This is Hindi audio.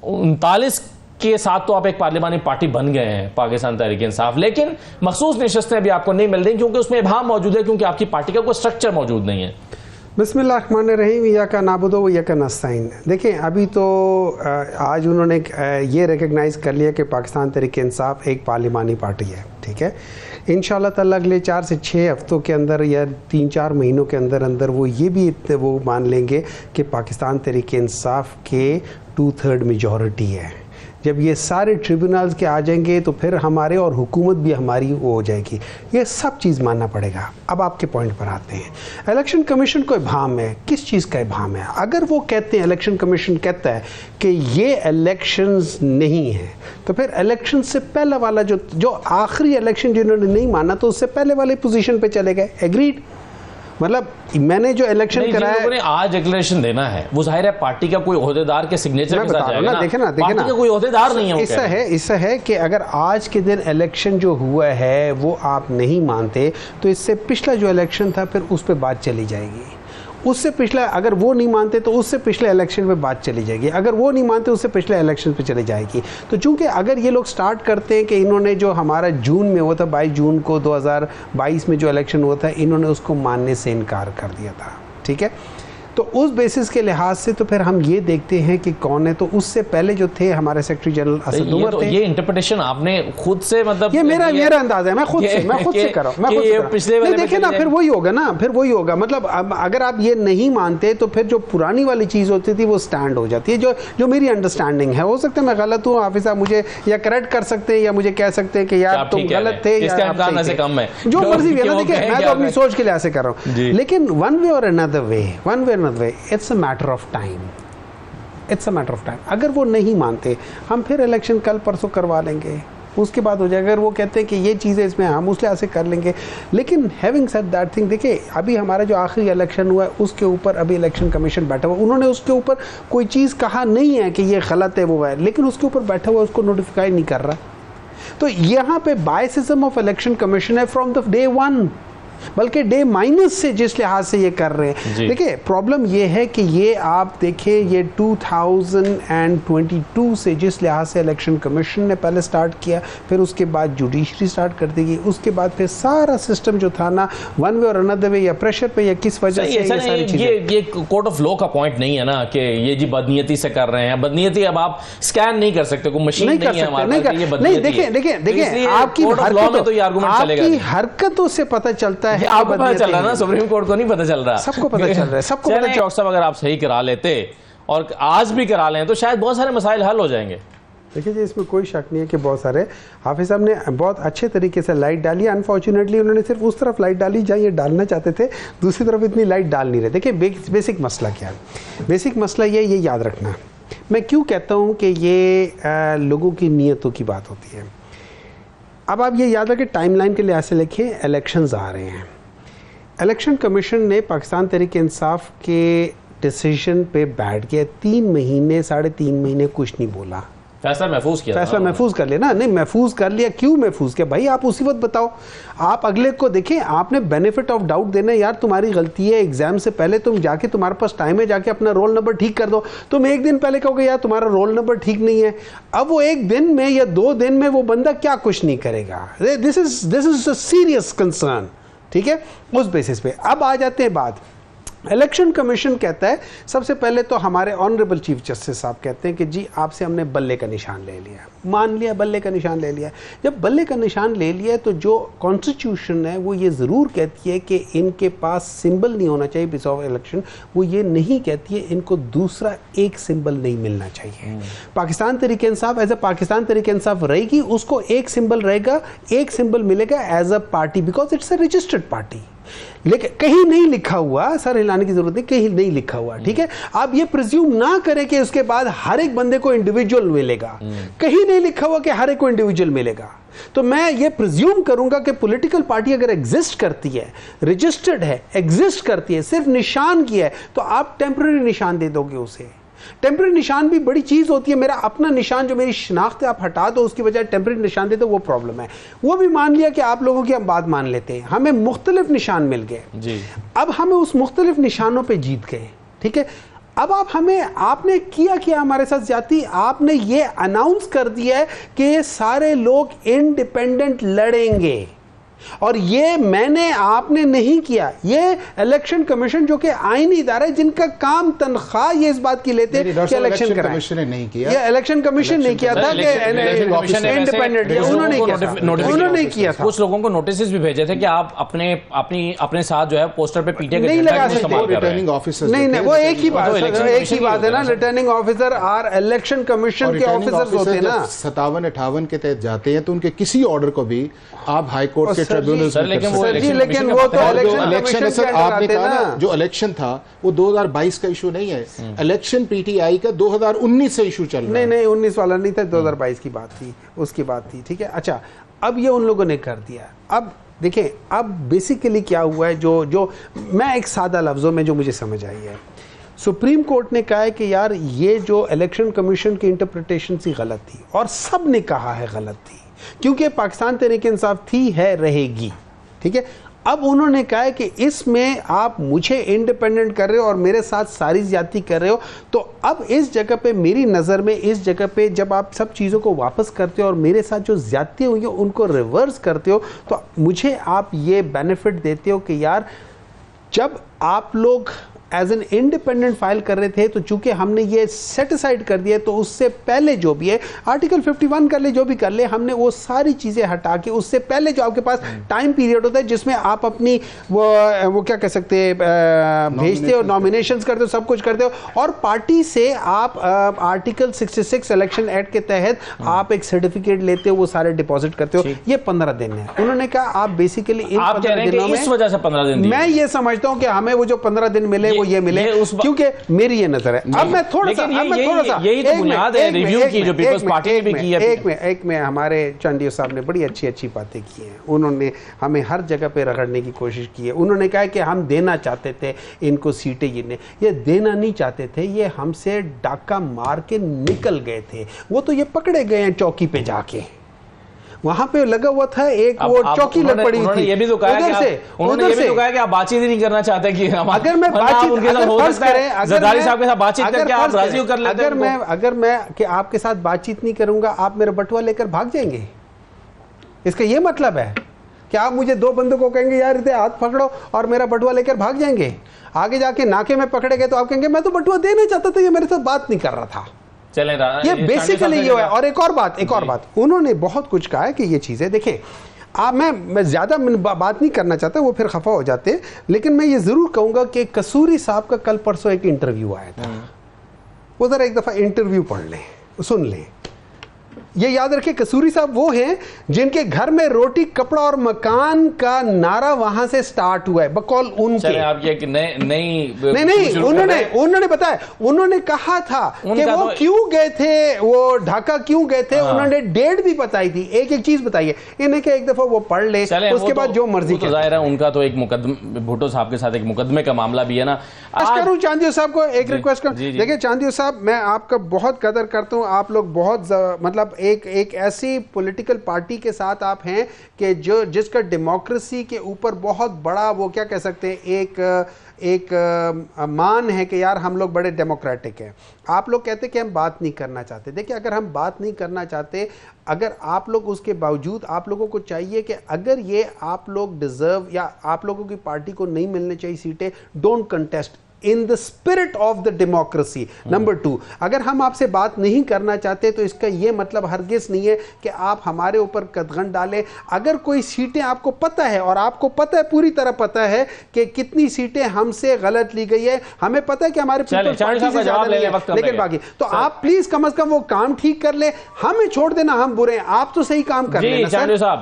39 के साथ तो आप एक पार्लिमानी पार्टी बन गए हैं पाकिस्तान तहरीक इंसाफ, लेकिन मखसूस नशस्तें अभी आपको नहीं मिल रही क्योंकि उसमें इबहाम मौजूद है, क्योंकि आपकी पार्टी का कोई स्ट्रक्चर मौजूद नहीं है। बिस्मिल्लाहिर्रहमानिर्रहीम, या का नाबुदो व या का नस्ताइन। देखें, अभी तो आज उन्होंने ये रिकग्नाइज़ कर लिया कि पाकिस्तान तहरीक इंसाफ एक पार्लिमानी पार्टी है, ठीक है। इंशाअल्लाह ताला अगले 4 से 6 हफ्तों के अंदर या 3-4 महीनों के अंदर अंदर वो ये भी वो मान लेंगे कि पाकिस्तान तहरीक इंसाफ के 2/3 मेजॉरिटी है। जब ये सारे ट्रिब्यूनल्स के आ जाएंगे तो फिर हमारे और हुकूमत भी हमारी वो हो जाएगी। ये सब चीज़ मानना पड़ेगा। अब आपके पॉइंट पर आते हैं। इलेक्शन कमीशन को इबाम है, किस चीज़ का इबाम है? अगर वो कहते हैं, इलेक्शन कमीशन कहता है कि ये इलेक्शंस नहीं है, तो फिर इलेक्शन से पहले वाला जो आखिरी इलेक्शन जिन्होंने नहीं माना तो उससे पहले वाले पोजीशन पे चले गए। एग्रीड? मतलब मैंने जो इलेक्शन कराया है, आज डिक्लेरेशन देना है, वो जाहिर है पार्टी का कोई ओहदेदार के सिग्नेचर के साथ जाएगा ना। देखे ना पार्टी का कोई ओहदेदार नहीं है। इससे है कि अगर आज के दिन इलेक्शन जो हुआ है वो आप नहीं मानते तो इससे पिछला जो इलेक्शन था फिर उस पर बात चली जाएगी। उससे पिछला अगर वो नहीं मानते तो उससे पिछले इलेक्शन पे बात चली जाएगी। अगर वो नहीं मानते उससे पिछले इलेक्शन पे चली जाएगी। तो चूंकि अगर ये लोग स्टार्ट करते हैं कि इन्होंने जो हमारा जून में हुआ था, 22 जून को 2022 में जो इलेक्शन हुआ था, इन्होंने उसको मानने से इनकार कर दिया था, ठीक है। तो उस बेसिस के लिहाज से तो फिर हम ये देखते हैं कि कौन है। तो उससे पहले जो थे हमारे सेक्रेटरी जनरल असद उमर थे। ये इंटरप्रिटेशन आपने खुद से, मतलब ये मेरा अंदाजा है, मैं खुद से कर रहा हूँ। देखिए ना, फिर वही होगा ना, फिर वही होगा। मतलब अगर आप ये नहीं मानते तो फिर जो पुरानी वाली चीज़ होती थी वो स्टैंड हो जाती है। जो मेरी अंडरस्टैंडिंग है, हो सकता है मैं गलत हूँ, हाफिज साहब मुझे या करेक्ट कर सकते हैं या मुझे कह सकते हैं कि यार तुम गलत थे या कम है, जो मर्जी है। देखिए, मैं तो अपनी सोच के लिहाज से कर रहा हूँ, लेकिन वन वे और another way it's a matter of time. It's a matter of time. अगर वो नहीं मानते, हम फिर इलेक्शन कल परसों करवा लेंगे, उसके बाद हो जाएगा। अगर वो कहते हैं कि ये चीज़ें इसमें हम उस लिहाज से कर लेंगे। लेकिन हैविंग सेड दैट थिंग, देखिए अभी हमारा जो आखिरी इलेक्शन हुआ है उसके ऊपर अभी इलेक्शन कमीशन बैठा हुआ, उन्होंने उसके ऊपर कोई चीज़ कहा नहीं है कि ये गलत है वो है, लेकिन उसके ऊपर बैठा हुआ उसको नोटिफाई नहीं कर रहा। तो यहाँ पे बायसिज्म ऑफ इलेक्शन कमीशन है फ्रॉम द डे 1, बल्कि डे माइनस से जिस लिहाज से ये कर रहे हैं। देखिए प्रॉब्लम ये है कि ये आप देखिए, ये 2022 से जिस लिहाज से इलेक्शन कमीशन ने पहले स्टार्ट किया, फिर उसके बाद जुडिशरी स्टार्ट कर देगी, उसके बाद फिर सारा सिस्टम जो था ना, वन वे और अनदर वे या प्रेशर पे या किस वजह से ये सारी चीजें। ये कोर्ट ऑफ लॉ का पॉइंट नहीं है ना कि ये जी बदनीयती से कर रहे हैं। बदनीयती अब आप स्कैन नहीं कर सकते, कोई मशीन नहीं है हमारे पास, ये बदनीयती है। देखिए आपकी हरकतों से पता चलता है। आपको पता चल रहा है ना, सुप्रीम कोर्ट को नहीं पता चल रहा, सबको पता चल रहा है, सबको पता चौक साहब अगर आप सही करा लेते और आज भी करा लें तो शायद बहुत सारे मसाइल हल हो जाएंगे। देखिए जी, इसमें कोई शक नहीं है कि बहुत सारे हाफिज साहब ने बहुत अच्छे तरीके से लाइट डाली। अनफॉर्चुनेटली उन्होंने सिर्फ उस तरफ लाइट डाली जहाँ ये डालना चाहते थे, दूसरी तरफ इतनी लाइट डाल नहीं रहे। देखिए बेसिक मसला क्या है? बेसिक मसला ये याद रखना, मैं क्यों कहता हूँ कि ये लोगों की नीयतों की बात होती है। अब आप ये याद रखें, टाइमलाइन के लिहाज से लिखिए, इलेक्शंस आ रहे हैं। इलेक्शन कमीशन ने पाकिस्तान तहरीक इंसाफ के डिसीजन पे बैठ के 3 महीने 3.5 महीने कुछ नहीं बोला। फैसला महफूज किया, फैसला महफूज कर लिया ना। नहीं महफूज कर लिया, क्यों महफूज किया भाई? आप उसी वक्त बताओ। आप अगले को देखें, आपने बेनिफिट ऑफ डाउट देना, यार तुम्हारी गलती है, एग्जाम से पहले तुम जाके, तुम्हारे पास टाइम है, जाके अपना रोल नंबर ठीक कर दो। तुम एक दिन पहले कहोगे यार तुम्हारा रोल नंबर ठीक नहीं है, अब वो एक दिन में या 2 दिन में वो बंदा क्या कुछ नहीं करेगा। This is a serious concern, ठीक है। उस बेसिस पे अब आ जाते हैं बात। इलेक्शन कमीशन कहता है, सबसे पहले तो हमारे ऑनरेबल चीफ जस्टिस साहब कहते हैं कि जी आपसे हमने बल्ले का निशान ले लिया, मान लिया बल्ले का निशान ले लिया। जब बल्ले का निशान ले लिया तो जो कॉन्स्टिट्यूशन है वो ये ज़रूर कहती है कि इनके पास सिंबल नहीं होना चाहिए पीस ऑफ इलेक्शन, वो ये नहीं कहती है इनको दूसरा एक सिंबल नहीं मिलना चाहिए। पाकिस्तान तहरीक इंसाफ एज ए पाकिस्तान तहरीक इंसाफ रहेगी, उसको एक सिंबल रहेगा, एक सिंबल मिलेगा as a party, because it's a registered party. लेकिन कहीं नहीं लिखा हुआ, सर हिलाने की जरूरत नहीं, कहीं नहीं लिखा हुआ, ठीक है। आप ये प्रिज्यूम ना करें कि उसके बाद हर एक बंदे को इंडिविजुअल मिलेगा, कहीं नहीं लिखा हुआ कि हर एक को इंडिविजुअल मिलेगा। तो मैं ये प्रिज्यूम करूंगा कि पॉलिटिकल पार्टी अगर एग्जिस्ट करती है, रजिस्टर्ड है, एग्जिस्ट करती है, सिर्फ निशान किया है, तो आप टेम्पररी निशान दे दोगे उसे। टेम्पररी निशान भी बड़ी चीज होती है। मेरा अपना निशान जो मेरी शिनाख्त है आप हटा दो, उसकी बजाय टेम्पररी निशान दे दो, वो प्रॉब्लम है। वो भी मान लिया कि आप लोगों की हम बात मान लेते हैं, हमें मुख्तलिफ निशान मिल गए जी। अब हमें उस मुख्तलिफ निशानों पे जीत गए, ठीक है। अब आप हमें, आपने किया क्या हमारे साथ ज्यादती? आपने ये अनाउंस कर दिया है कि ये सारे लोग इंडिपेंडेंट लड़ेंगे, और ये मैंने आपने नहीं किया। ये इलेक्शन कमीशन जो कि आईनी इदारा है, जिनका काम तन्ख्वाह ये इस बात की लेते हैं कि इलेक्शन कराएं, कमीशन ने नहीं किया। ये इलेक्शन कमीशन नहीं किया था कि इंडिपेंडेंट, उन्होंने किया था। कुछ लोगों को नोटिस भी भेजे थे कि आप अपने साथ जो है पोस्टर पे पीटे नहीं लगा सकते रिटर्निंग ऑफिसर। नहीं, वो एक ही बात है ना, रिटर्निंग ऑफिसर और इलेक्शन कमीशन के ऑफिसर्स होते हैं ना। 57-58 के तहत जाते हैं तो उनके किसी ऑर्डर को भी आप हाई कोर्ट के ट्रिब्यूनल सर, लेकिन वो लेकिन वो तो इलेक्शन सर आपने कहा ना, जो इलेक्शन था वो 2022 का इशू नहीं है, इलेक्शन पीटीआई का 2019 से इशू चल रहा है। नहीं 19 वाला नहीं था, 2022 की बात थी, उसकी बात थी, ठीक है। अच्छा, अब ये उन लोगों ने कर दिया। अब देखें, अब बेसिकली क्या हुआ है, जो मैं एक सादा लफ्जों में जो मुझे समझ आई है, सुप्रीम कोर्ट ने कहा है कि यार ये जो इलेक्शन कमीशन की इंटरप्रिटेशन सी गलत थी, और सब ने कहा है गलत थी, क्योंकि पाकिस्तान तहरीक इंसाफ थी, है, रहेगी, ठीक है। अब उन्होंने कहा है कि इसमें आप मुझे इंडिपेंडेंट कर रहे हो और मेरे साथ सारी ज्यादती कर रहे हो, तो अब इस जगह पे मेरी नज़र में, इस जगह पे जब आप सब चीज़ों को वापस करते हो और मेरे साथ जो ज्यादती हुई है उनको रिवर्स करते हो, तो मुझे आप ये बेनिफिट देते हो कि यार जब आप लोग एज एन इंडिपेंडेंट फाइल कर रहे थे, तो चूंकि हमने ये सेट असाइड कर दिया, तो उससे पहले जो भी है आर्टिकल 51 कर ले, जो भी कर ले, हमने वो सारी चीज़ें हटा के उससे पहले जो आपके पास टाइम पीरियड होता है जिसमें आप अपनी वो क्या कह सकते हैं, भेजते हो, नॉमिनेशंस करते हो, सब कुछ करते हो, और पार्टी से आप आर्टिकल 66 इलेक्शन एक्ट के तहत आप एक सर्टिफिकेट लेते हो, वो सारे डिपॉजिट करते हो। ये 15 दिन है। उन्होंने कहा आप बेसिकली इन 15 दिनों में, इस वजह से 15 दिन, मैं ये समझता हूं कि हमें वो जो 15 दिन मिले वो ये मिले, क्योंकि मेरी ये नजर है। अब मैं थोड़ा सा यही तो बुनियाद है रिव्यू की, जो पीपल्स पार्टी ने भी की है। एक में हमारे चांडियो साहब ने बड़ी अच्छी बातें की हैं। उन्होंने हमें हर जगह पे रगड़ने की कोशिश की है। उन्होंने कहा कि हम देना चाहते थे इनको सीटें, ये देना नहीं चाहते थे, ये हमसे डाका मार के निकल गए थे। वो तो ये पकड़े गए हैं चौकी पे जाके, वहां पे लगा हुआ था एक वो चौकी लग पड़ी थी। ये भी तो कहा कि आप बातचीत ही नहीं करना चाहते कि अगर मैं बातचीत, ज़रदारी साहब के साथ बातचीत करके आप राजी कर लेते हैं। अगर मैं कि आपके साथ बातचीत नहीं करूंगा, आप मेरा बटुआ लेकर भाग जाएंगे, इसका ये मतलब है कि आप मुझे 2 बंदों को कहेंगे यार इधर हाथ पकड़ो और मेरा बटुआ लेकर भाग जाएंगे। आगे जाके नाके में पकड़े गए तो आप कहेंगे मैं तो बटुआ देना चाहता था, ये मेरे साथ बात नहीं कर रहा था। ये बेसिकली ये है। और एक और बात उन्होंने बहुत कुछ कहा है कि ये चीजें देखें, आप मैं ज्यादा बात नहीं करना चाहता, वो फिर खफा हो जाते हैं, लेकिन मैं ये जरूर कहूंगा कि कसूरी साहब का कल परसों एक इंटरव्यू आया था, वो जरा एक दफा इंटरव्यू पढ़ लें, सुन लें। ये याद रखें, कसूरी साहब वो हैं जिनके घर में रोटी कपड़ा और मकान का नारा वहां से स्टार्ट हुआ है, बकौल उनके। आप ये नहीं उन्होंने बताया, उन्होंने कहा था कि वो क्यों गए थे, वो ढाका क्यों गए थे, उन्होंने डेट भी बताई थी, एक चीज बताइए इन्हें कि एक दफा वो पढ़ ले, उसके बाद जो मर्जी। तो जाहिर है उनका तो एक मुकदमे, भुट्टो साहब के साथ एक मुकदमे का मामला भी है ना। करूं चांदियो साहब को एक रिक्वेस्ट कर, देखिए चांदियो साहब, मैं आपका बहुत कदर करता हूं, आप लोग बहुत मतलब एक ऐसी पॉलिटिकल पार्टी के साथ आप हैं कि जिसका डेमोक्रेसी के ऊपर बहुत बड़ा वो क्या कह सकते हैं एक मान है कि यार हम लोग बड़े डेमोक्रेटिक हैं। आप लोग कहते कि हम बात नहीं करना चाहते। देखिए, अगर हम बात नहीं करना चाहते, अगर आप लोग उसके बावजूद, आप लोगों को चाहिए कि अगर ये आप लोग डिजर्व या आप लोगों की पार्टी को नहीं मिलनी चाहिए सीटें, don't contest in the spirit of the democracy. Number 2, अगर हम आपसे बात नहीं करना चाहते तो इसका यह मतलब हरगिज नहीं है कि आप हमारे ऊपर कदगन डालें। अगर कोई सीटें आपको पता है, और आपको पता है, पूरी तरह पता है कि कितनी सीटें हमसे गलत ली गई है, हमें पता है कि हमारे लेकिन बाकी तो आप प्लीज कम से कम वो काम ठीक कर ले, हमें छोड़ देना, हम बुरे हैं, आप तो सही काम कर लेना।